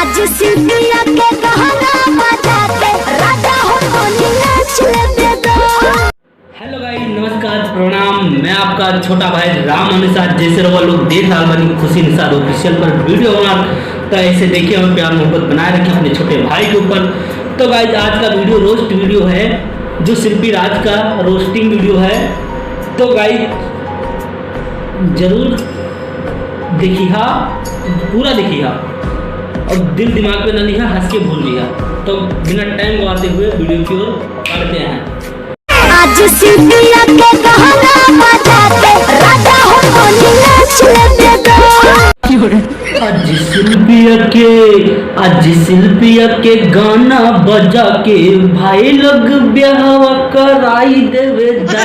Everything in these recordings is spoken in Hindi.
आज सिंधिया के गहना बजा के राजा हो गोली नाच लेते दो। हेलो गाइस, नमस्कार, प्रणाम। मैं आपका छोटा भाई राम अनुसार। जैसे रहो लोग देख रहा बनी खुशी निसार ऑफिशियल पर वीडियो बना, तो ऐसे देखिए हम प्यार मोहब्बत बनाए रखें अपने छोटे भाई के ऊपर। तो गाइस आज का वीडियो रोस्ट वीडियो है, जो शिल्पी राज का रोस्टिंग वीडियो है। तो गाइस जरूर देखिए, पूरा देखिए और दिल दिमाग पे न लिया, हंस के भूल लिया। तो बिना टाइम गवाते हुए वीडियो की ओर बढ़ते हैं। आज सिंधिया के गहना बजा के राजा हो गोली नाच लेते दो। आज शिल्पिया के गाना बजा के भाई लोग ब्याह कराई देवेदा।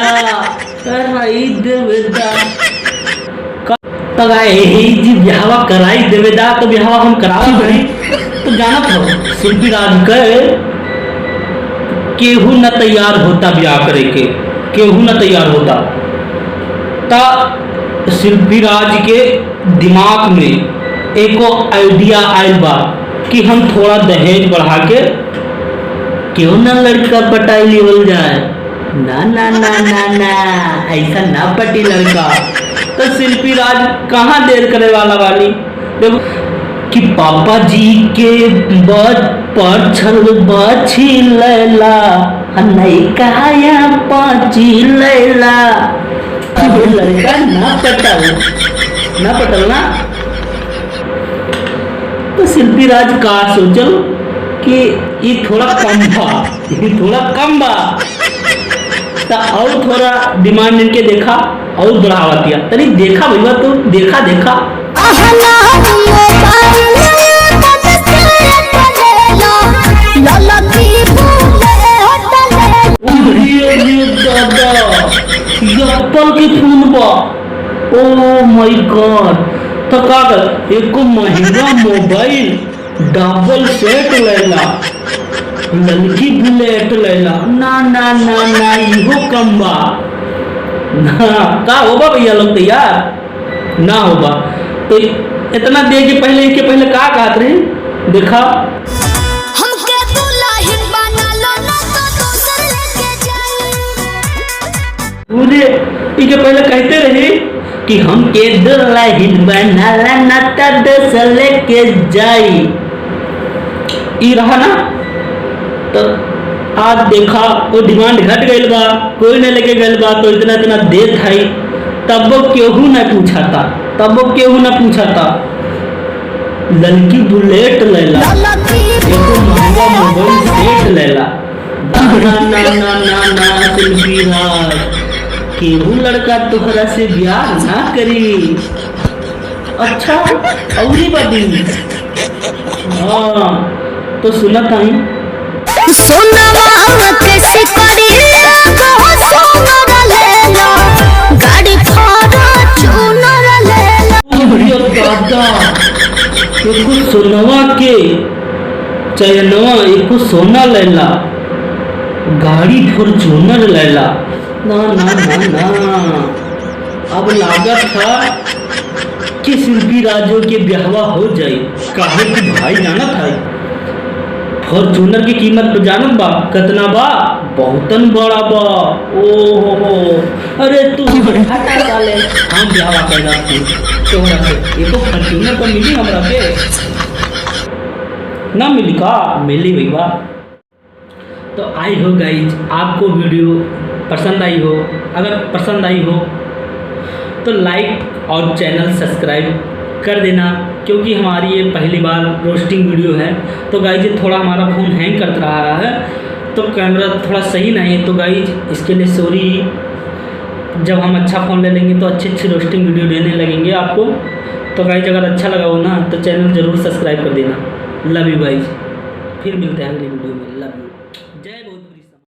तो जी ब्याह कराई देवेदा, तो ब्याह हम करावा बड़ी। तो जाना था शिल्पी राज के केहू न तैयार होता ब्याह करे के, केहू न तैयार होता। ता शिल्पी राज के दिमाग में एको आइडिया आयल बा कि हम थोड़ा दहेज बढ़ा के क्यों ना लड़का पटाई लेवल जाए। ना ना ना ना ना, ऐसा ना पटी लड़का। तो शिल्पी राज कहाँ देर करे वाला वाली। देखो कि पापा जी के बच पर छल बची लैला, नहीं कहा पाची लैला। लड़का ना पटल ना। तो शिल्पी राज का सोचल कि ये थोड़ा कम बा, तो और थोड़ा डिमांड इनके देखा और बढ़ावा दिया। तनी देखा भैया, तो देखा एप्पल के फोन बा। Oh my God. तो का एको महंगा मोबाइल डबल सेट लेला, लड़की बुलेट लेला। ना ना ना ना, इहो कम बा ना। का होगा भैया लोग तैयार ना होगा। तो इतना दे के पहले का कहत रहे, देखा मुझे इनके पहले कहते रहे कि हम के दुल्हन बनाला ना त दस लेके जाई। ई रहा ना। तो आज देखा वो डिमांड घट गई बा, कोई न लेके गल बा। तो इतना देत है, तब वो केहू न पूछता। लड़की बुलेट लेला, एको महंगा मोबाइल सेट लेला। ना शिल्पी राज, केहू लड़का तोहरा से ब्याह ना करी। अच्छा औरी बदी। हाँ तो सुना था गाड़ी सोनवा के चयनवा, एको सोना लेला, गाड़ी फॉर्च्यूनर लेला। ना ना ना ना, अब लागत था कि शिल्पी राजो के ब्याहवा हो जाए। काहे कि भाई जाना था फॉर्च्यूनर की कीमत तो जानत बा कितना बा, बहुतन बड़ा बा। ओ हो, अरे तू हटा साले, हम ब्याहवा कैदा थी तोहरा से। एको फॉर्च्यूनर तो मिली हमरा के ना मिली का? मिली भैया। तो आई हो गाइज, आपको वीडियो पसंद आई हो, अगर पसंद आई हो तो लाइक और चैनल सब्सक्राइब कर देना, क्योंकि हमारी ये पहली बार रोस्टिंग वीडियो है। तो गाइज थोड़ा हमारा फ़ोन हैंग करता रहा है, तो कैमरा थोड़ा सही नहीं है। तो गाइज इसके लिए सॉरी। जब हम अच्छा फ़ोन ले लेंगे तो अच्छी रोस्टिंग वीडियो देने लगेंगे आपको। तो गाइज अगर अच्छा लगा हो ना तो चैनल ज़रूर सब्सक्राइब कर देना। लव यू गाइज, फिर मिलते हैं अगली वीडियो में। Love you.